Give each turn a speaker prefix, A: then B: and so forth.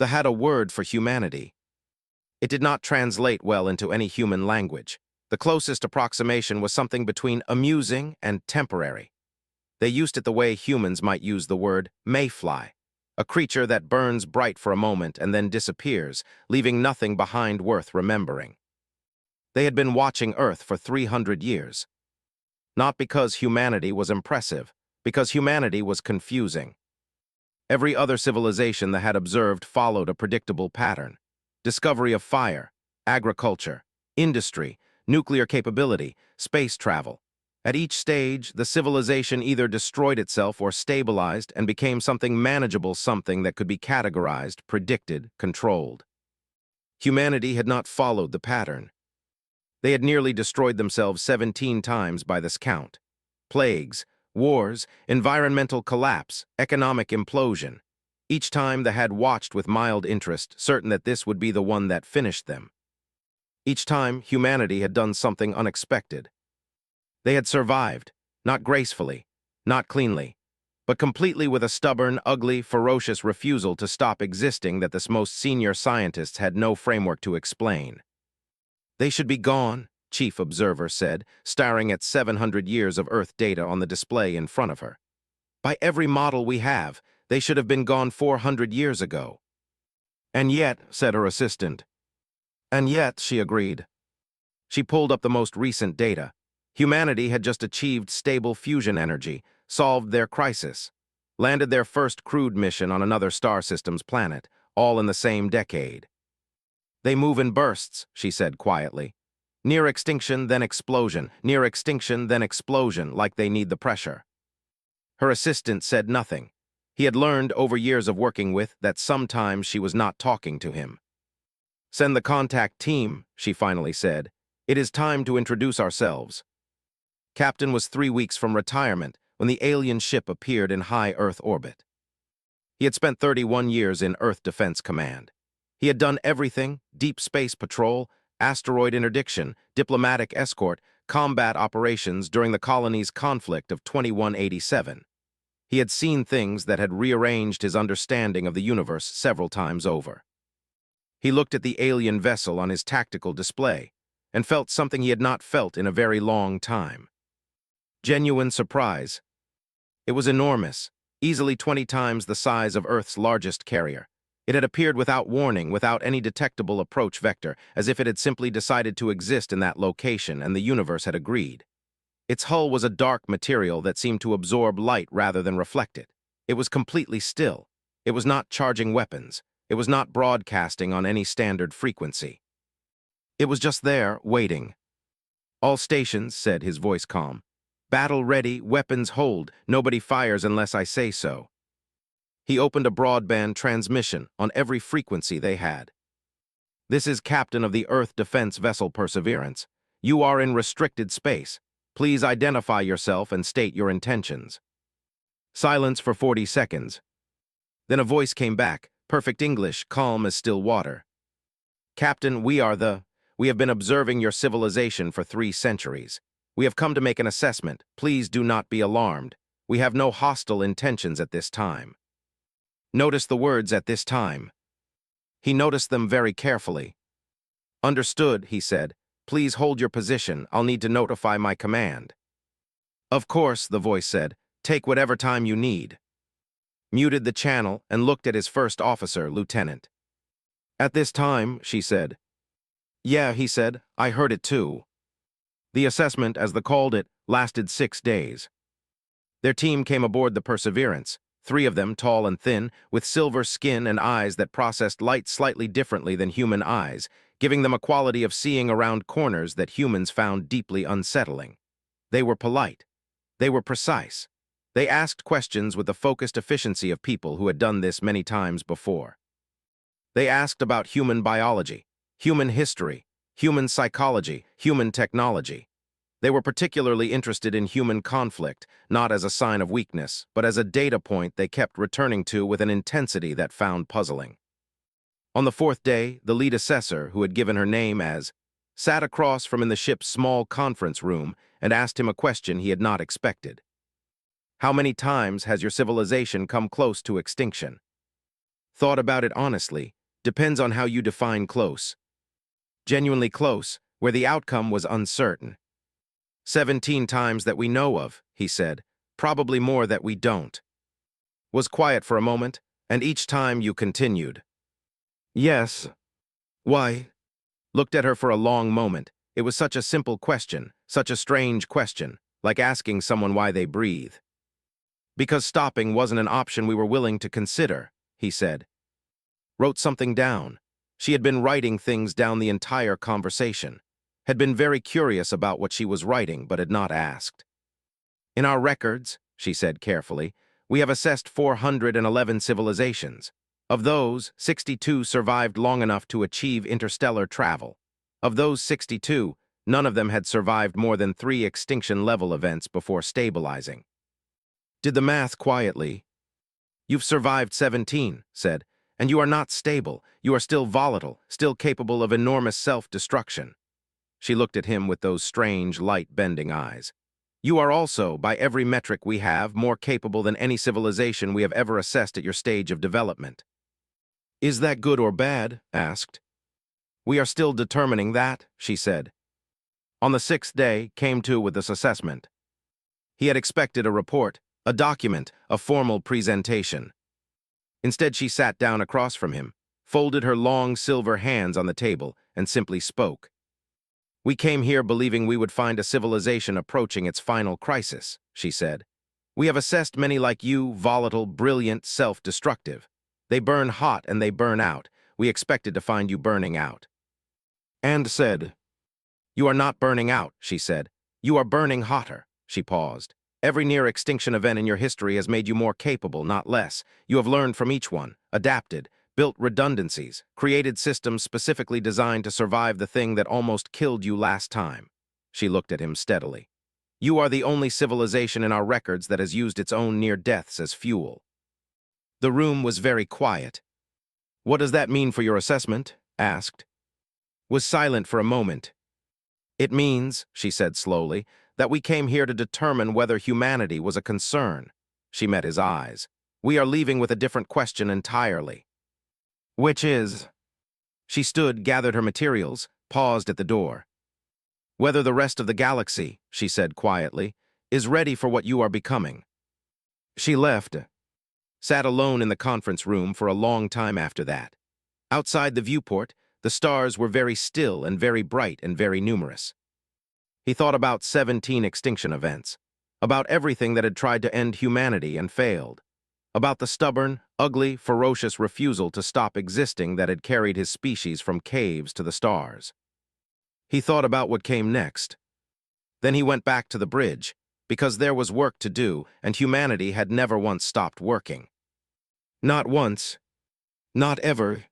A: They had a word for humanity. It did not translate well into any human language. The closest approximation was something between amusing and temporary. They used it the way humans might use the word mayfly, a creature that burns bright for a moment and then disappears, leaving nothing behind worth remembering. They had been watching Earth for 300 years. Not because humanity was impressive, because humanity was confusing. Every other civilization that had observed followed a predictable pattern. Discovery of fire, agriculture, industry, nuclear capability, space travel. At each stage, the civilization either destroyed itself or stabilized and became something manageable, something that could be categorized, predicted, controlled. Humanity had not followed the pattern. They had nearly destroyed themselves 17 times by this count. Plagues, wars, environmental collapse, economic implosion. Each time they had watched with mild interest, certain that this would be the one that finished them. Each time, humanity had done something unexpected. They had survived, not gracefully, not cleanly, but completely with a stubborn, ugly, ferocious refusal to stop existing that the most senior scientists had no framework to explain. They should be gone, Chief Observer said, staring at 700 years of Earth data on the display in front of her. By every model we have, they should have been gone 400 years ago. And yet, said her assistant. And yet, she agreed. She pulled up the most recent data. Humanity had just achieved stable fusion energy, solved their crisis, landed their first crewed mission on another star system's planet, all in the same decade. They move in bursts, she said quietly. Near extinction, then explosion, near extinction, then explosion, like they need the pressure. Her assistant said nothing. He had learned over years of working with that sometimes she was not talking to him. Send the contact team, she finally said. It is time to introduce ourselves. Captain was 3 weeks from retirement when the alien ship appeared in high Earth orbit. He had spent 31 years in Earth Defense Command. He had done everything: deep space patrol, asteroid interdiction, diplomatic escort, combat operations during the colony's conflict of 2187. He had seen things that had rearranged his understanding of the universe several times over. He looked at the alien vessel on his tactical display and felt something he had not felt in a very long time. Genuine surprise. It was enormous, easily 20 times the size of Earth's largest carrier. It had appeared without warning, without any detectable approach vector, as if it had simply decided to exist in that location and the universe had agreed. Its hull was a dark material that seemed to absorb light rather than reflect it. It was completely still. It was not charging weapons. It was not broadcasting on any standard frequency. It was just there, waiting. All stations, said his voice calm. Battle ready, weapons hold, nobody fires unless I say so. He opened a broadband transmission on every frequency they had. This is Captain of the Earth Defense Vessel Perseverance. You are in restricted space. Please identify yourself and state your intentions. Silence for 40 seconds. Then a voice came back, perfect English, calm as still water. Captain, we have been observing your civilization for 3 centuries. We have come to make an assessment. Please do not be alarmed. We have no hostile intentions at this time. Notice the words "at this time." He noticed them very carefully. Understood, he said. Please hold your position. I'll need to notify my command. Of course, the voice said. Take whatever time you need. Muted the channel and looked at his first officer, Lieutenant. At this time, she said. Yeah, he said. I heard it too. The assessment, as they called it, lasted 6 days. Their team came aboard the Perseverance, 3 of them tall and thin, with silver skin and eyes that processed light slightly differently than human eyes, giving them a quality of seeing around corners that humans found deeply unsettling. They were polite. They were precise. They asked questions with the focused efficiency of people who had done this many times before. They asked about human biology, human history, human psychology, human technology. They were particularly interested in human conflict, not as a sign of weakness, but as a data point they kept returning to with an intensity that found puzzling. On the 4th day, the lead assessor, who had given her name as, sat across from in the ship's small conference room and asked him a question he had not expected. How many times has your civilization come close to extinction? Thought about it honestly. Depends on how you define close. Genuinely close, where the outcome was uncertain. 17 times that we know of, he said. Probably more that we don't. Was quiet for a moment, and each time you continued. Yes. Why? Looked at her for a long moment. It was such a simple question, such a strange question, like asking someone why they breathe. Because stopping wasn't an option we were willing to consider, he said. Wrote something down. She had been writing things down the entire conversation, had been very curious about what she was writing but had not asked. In our records, she said carefully, we have assessed 411 civilizations. Of those, 62 survived long enough to achieve interstellar travel. Of those 62, none of them had survived more than 3 extinction-level events before stabilizing. Did the math quietly. You've survived 17, said, and you are not stable. You are still volatile, still capable of enormous self-destruction. She looked at him with those strange, light-bending eyes. You are also, by every metric we have, more capable than any civilization we have ever assessed at your stage of development. Is that good or bad? Asked. We are still determining that, she said. On the 6th day, came to with this assessment. He had expected a report, a document, a formal presentation. Instead, she sat down across from him, folded her long silver hands on the table, and simply spoke. We came here believing we would find a civilization approaching its final crisis, she said. We have assessed many like you, volatile, brilliant, self-destructive. They burn hot and they burn out. We expected to find you burning out. And said, you are not burning out, she said. You are burning hotter. She paused. Every near-extinction event in your history has made you more capable, not less. You have learned from each one, adapted, built redundancies, created systems specifically designed to survive the thing that almost killed you last time. She looked at him steadily. You are the only civilization in our records that has used its own near-deaths as fuel. The room was very quiet. What does that mean for your assessment? Asked. Was silent for a moment. It means, she said slowly, that we came here to determine whether humanity was a concern. She met his eyes. We are leaving with a different question entirely. Which is? She stood, gathered her materials, paused at the door. Whether the rest of the galaxy, she said quietly, is ready for what you are becoming. She left, sat alone in the conference room for a long time after that. Outside the viewport, the stars were very still and very bright and very numerous. He thought about 17 extinction events, about everything that had tried to end humanity and failed, about the stubborn, ugly, ferocious refusal to stop existing that had carried his species from caves to the stars. He thought about what came next. Then he went back to the bridge, because there was work to do, and humanity had never once stopped working. Not once. Not ever.